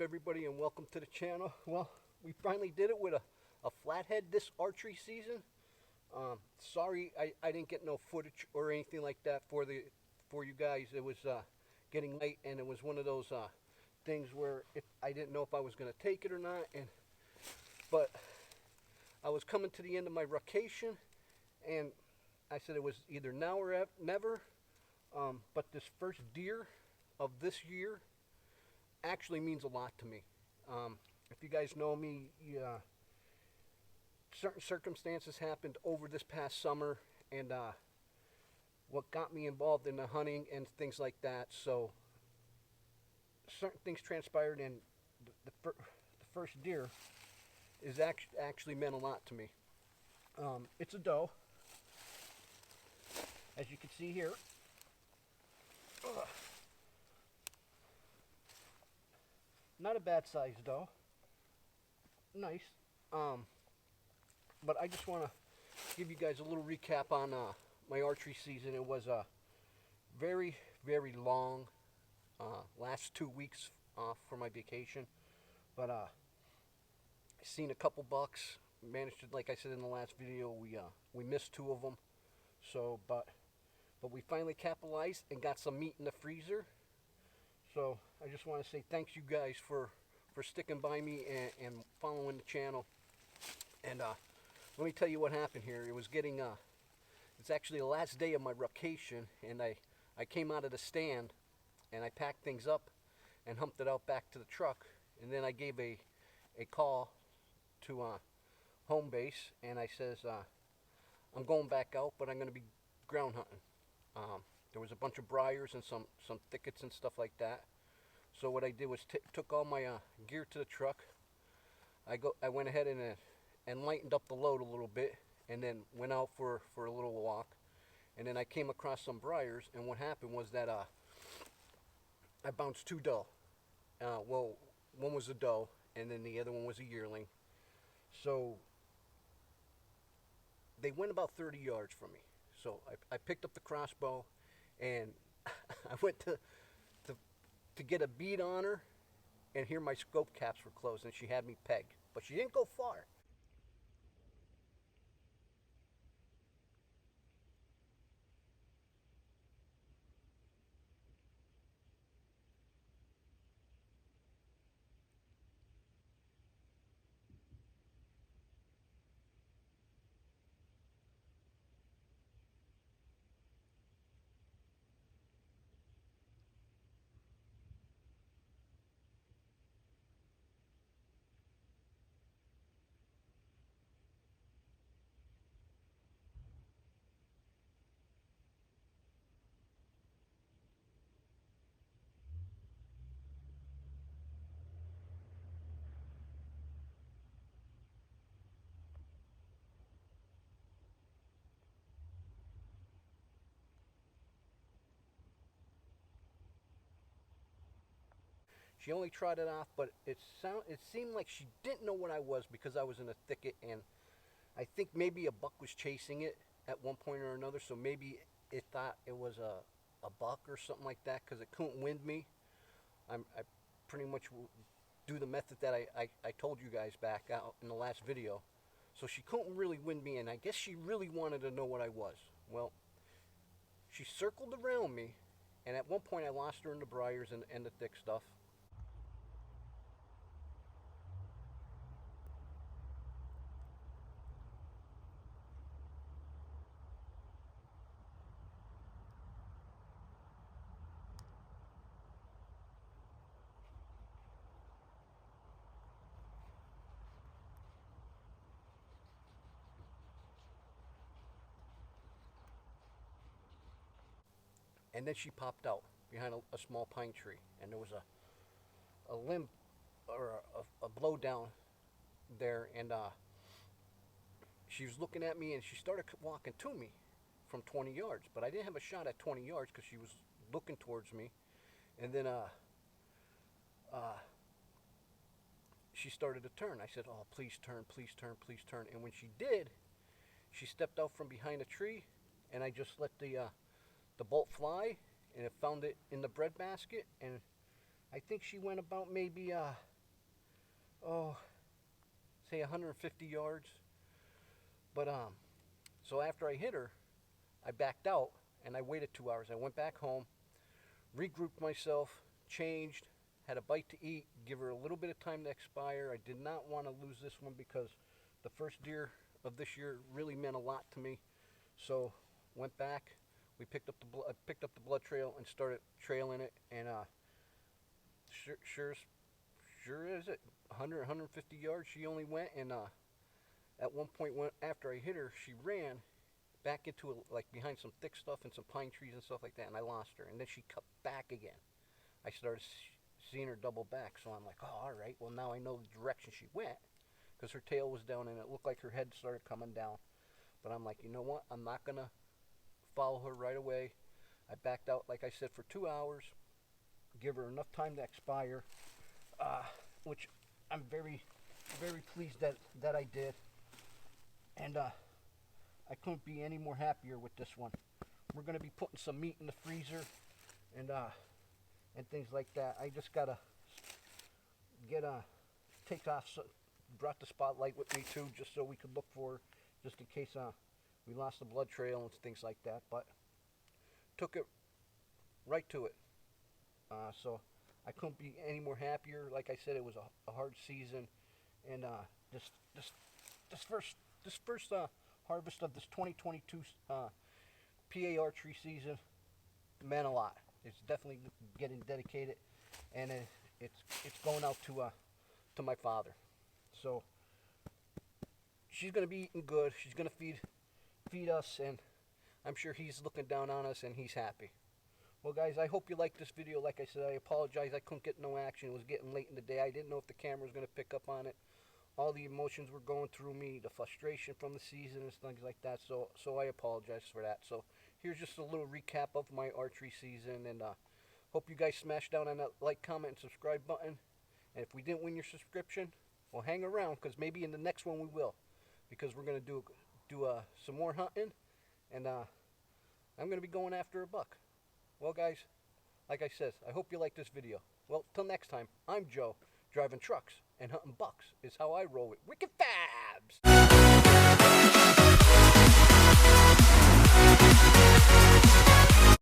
everybody, and welcome to the channel. Well, we finally did it with a flathead this archery season. Sorry I didn't get no footage or anything like that for you guys. It was getting late, and it was one of those things where I didn't know if I was going to take it or not. But I was coming to the end of my vacation, and I said it was either now or never. But this first deer of this year actually means a lot to me. If you guys know me, certain circumstances happened over this past summer, and what got me involved in the hunting and things like that. So certain things transpired, and the first deer is actually meant a lot to me. It's a doe, as you can see here. Not a bad size doe. Nice. But I just want to give you guys a little recap on my archery season. It was a very, very long last 2 weeks for my vacation. But I seen a couple bucks. Managed to, like I said in the last video, we missed 2 of them. So, but we finally capitalized and got some meat in the freezer. So I just want to say thanks you guys for sticking by me and following the channel. And let me tell you what happened here. It was getting it's actually the last day of my vacation, and I came out of the stand and I packed things up and humped it out back to the truck, and then I gave a call to home base, and I says I'm going back out, but I'm going to be ground hunting. There was a bunch of briars and some thickets and stuff like that. So what I did was took all my gear to the truck. I went ahead and lightened up the load a little bit, and then went out for a little walk. And then I came across some briars, and what happened was that I bounced 2 doe. Well, one was a doe, and then the other one was a yearling. So they went about 30 yards from me. So I picked up the crossbow, and I went to get a bead on her, and here my scope caps were closed, and she had me pegged. But she didn't go far. She only trotted off, but it seemed like she didn't know what I was, because I was in a thicket, and I think maybe a buck was chasing it at one point or another, so maybe it thought it was a buck or something like that, because it couldn't wind me. I pretty much do the method that I told you guys back out in the last video. So she couldn't really wind me, and I guess she really wanted to know what I was. Well, she circled around me, and at one point I lost her in the briars and the thick stuff. And then she popped out behind a small pine tree, and there was a limb or a blow down there, and she was looking at me, and she started walking to me from 20 yards, but I didn't have a shot at 20 yards because she was looking towards me. And then she started to turn. I said, "Oh, please turn, please turn, please turn." And when she did, she stepped out from behind a tree, and I just let the bolt fly, and it found it in the bread basket. And I think she went about maybe oh, say 150 yards. But so after I hit her, I backed out and I waited 2 hours. I went back home, regrouped myself, changed, had a bite to eat, give her a little bit of time to expire. I did not want to lose this one because the first deer of this year really meant a lot to me. So went back, we picked up the blood trail and started trailing it, and sure is it 100 150 yards she only went, and at one point after I hit her, she ran back into like behind some thick stuff and some pine trees and stuff like that, and I lost her. And then she cut back again. I started seeing her double back, so I'm like, oh, all right, well now I know the direction she went, because her tail was down and it looked like her head started coming down. But I'm like, you know what, I'm not gonna follow her right away. I backed out, like I said, for 2 hours, give her enough time to expire, which I'm very, very pleased that I did. And I couldn't be any more happier with this one. We're going to be putting some meat in the freezer and things like that. I just gotta take off. Brought the spotlight with me too, just so we could look for her, just in case we lost the blood trail and things like that. But took it right to it. So I couldn't be any more happier. Like I said, it was a hard season, and this first harvest of this 2022 PA archery season meant a lot. It's definitely getting dedicated, and it's going out to my father. So she's gonna be eating good. She's gonna feed us, and I'm sure he's looking down on us, and he's happy. Well, guys, I hope you liked this video. Like I said, I apologize. I couldn't get no action. It was getting late in the day. I didn't know if the camera was going to pick up on it. All the emotions were going through me, the frustration from the season and things like that. So I apologize for that. So here's just a little recap of my archery season. And hope you guys smash down on that like, comment, and subscribe button. And if we didn't win your subscription, well, hang around, because maybe in the next one we will. Because we're going to do some more hunting. And I'm going to be going after a buck. Well, guys, like I said, I hope you like this video. Well, till next time, I'm Joe. Driving trucks and hunting bucks is how I roll with Wicked Fabz.